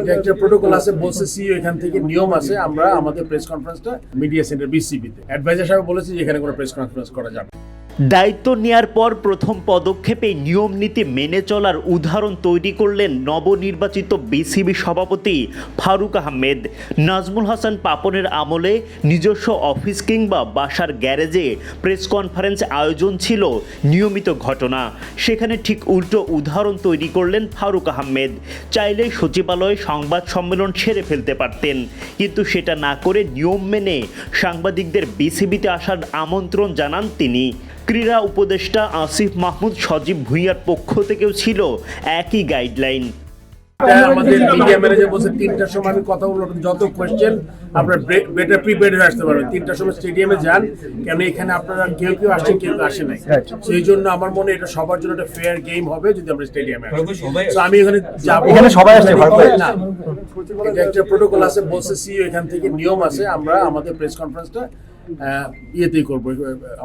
এটা একটা প্রোটোকল আছে, বলছে সিইও এখান থেকে নিয়ম আছে, আমরা আমাদের প্রেস কনফারেন্সটা মিডিয়া সেন্টার বিসিবিতে অ্যাডভাইজার সাহেব বলেছে যে এখানে কোনো প্রেস কনফারেন্স করা যাবে। দায়িত্ব নেয়ার পর প্রথম পদক্ষেপে নিয়ম নীতি মেনে চলার উদাহরণ তৈরি করলেন নবনির্বাচিত বিসিবি সভাপতি ফারুক আহমেদ। নাজমুল হাসান পাপনের আমলে নিজস্ব অফিস কিংবা বাসার গ্যারেজে প্রেস কনফারেন্স আয়োজন ছিল নিয়মিত ঘটনা। সেখানে ঠিক উল্টো উদাহরণ তৈরি করলেন ফারুক আহমেদ। চাইলেই সচিবালয়ে সংবাদ সম্মেলন সেরে ফেলতে পারতেন, কিন্তু সেটা না করে নিয়ম মেনে সাংবাদিকদের বিসিবিতে আসার আমন্ত্রণ জানান তিনি। ক্রীড়া উপদেষ্টা আসিফ মাহমুদ সজীব ভুঁইয়ার পক্ষ থেকেও ছিল একই গাইডলাইন। আমাদের মিডিয়া ম্যানেজার বলছে 3টার সময় আমি কথা বলবো, যত কোয়েশ্চেন আপনার বেটার প্রিপেয়ার্ড হয়ে আসতে পারবেন। 3টার সময় স্টেডিয়ামে যান, কেন এখানে আপনারা কেউ কেউ আসছেন, কেউ আসে নাই। সেই জন্য আমার মনে এটা সবার জন্য একটা ফেয়ার গেম হবে যদি আমরা স্টেডিয়ামে আসি। তো আমি এখানে যাবো, এখানে সবাই আসছে না, এটা একটা প্রোটোকল আছে, বলছে সিইও এখান থেকে নিয়ম আছে, আমরা আমাদের প্রেস কনফারেন্সটা ইয়েতেই করবো,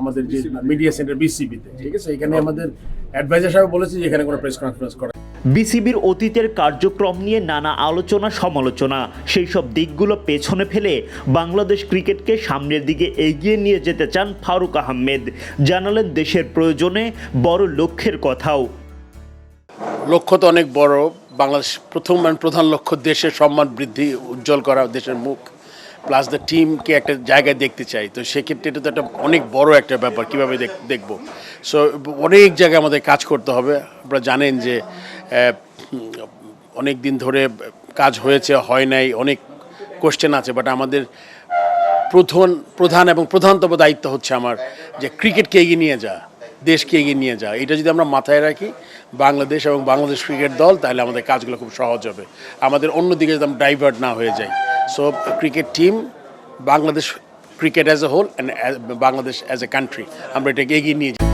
আমাদের যে মিডিয়া সেন্টার বিসিবিতে, ঠিক আছে। এখানে আমাদের অ্যাডভাইজার সাহেব বলেছে যে এখানে কোনো প্রেস কনফারেন্স করা। বিসিবির অতীতের কার্যক্রম নিয়ে নানা আলোচনা সমালোচনা, সেই সব দিকগুলো পেছনে ফেলে বাংলাদেশ ক্রিকেটকে সামনের দিকে এগিয়ে নিয়ে যেতে চান ফারুক আহমেদ। জানালেন দেশের প্রয়োজনে বড় লক্ষ্যের কথাও। লক্ষ্য তো অনেক বড়, বাংলাদেশ প্রধান লক্ষ্য দেশের সম্মান বৃদ্ধি, উজ্জ্বল করা দেশের মুখ, প্লাস দ্য টিমকে একটা জায়গায় দেখতে চাই। তো সেক্ষেত্রে এটা তো একটা অনেক বড় একটা ব্যাপার, কীভাবে দেখবো। সো অনেক জায়গায় আমাদের কাজ করতে হবে। আপনারা জানেন যে অনেক দিন ধরে কাজ হয়েছে, হয় নাই, অনেক কোশ্চেন আছে, বাট আমাদের প্রধান এবং প্রধানতম দায়িত্ব হচ্ছে আমার যে ক্রিকেটকে এগিয়ে নিয়ে যাওয়া, দেশকে এগিয়ে নিয়ে যাওয়া। এটা যদি আমরা মাথায় রাখি, বাংলাদেশ এবং বাংলাদেশ ক্রিকেট দল, তাহলে আমাদের কাজগুলো খুব সহজ হবে। আমাদের অন্যদিকে যদি আমরা ডাইভার্ট না হয়ে যাই। So cricket team, Bangladesh cricket as a whole and Bangladesh as a country, আমরা এটাকে এগিয়ে নিয়ে যাই।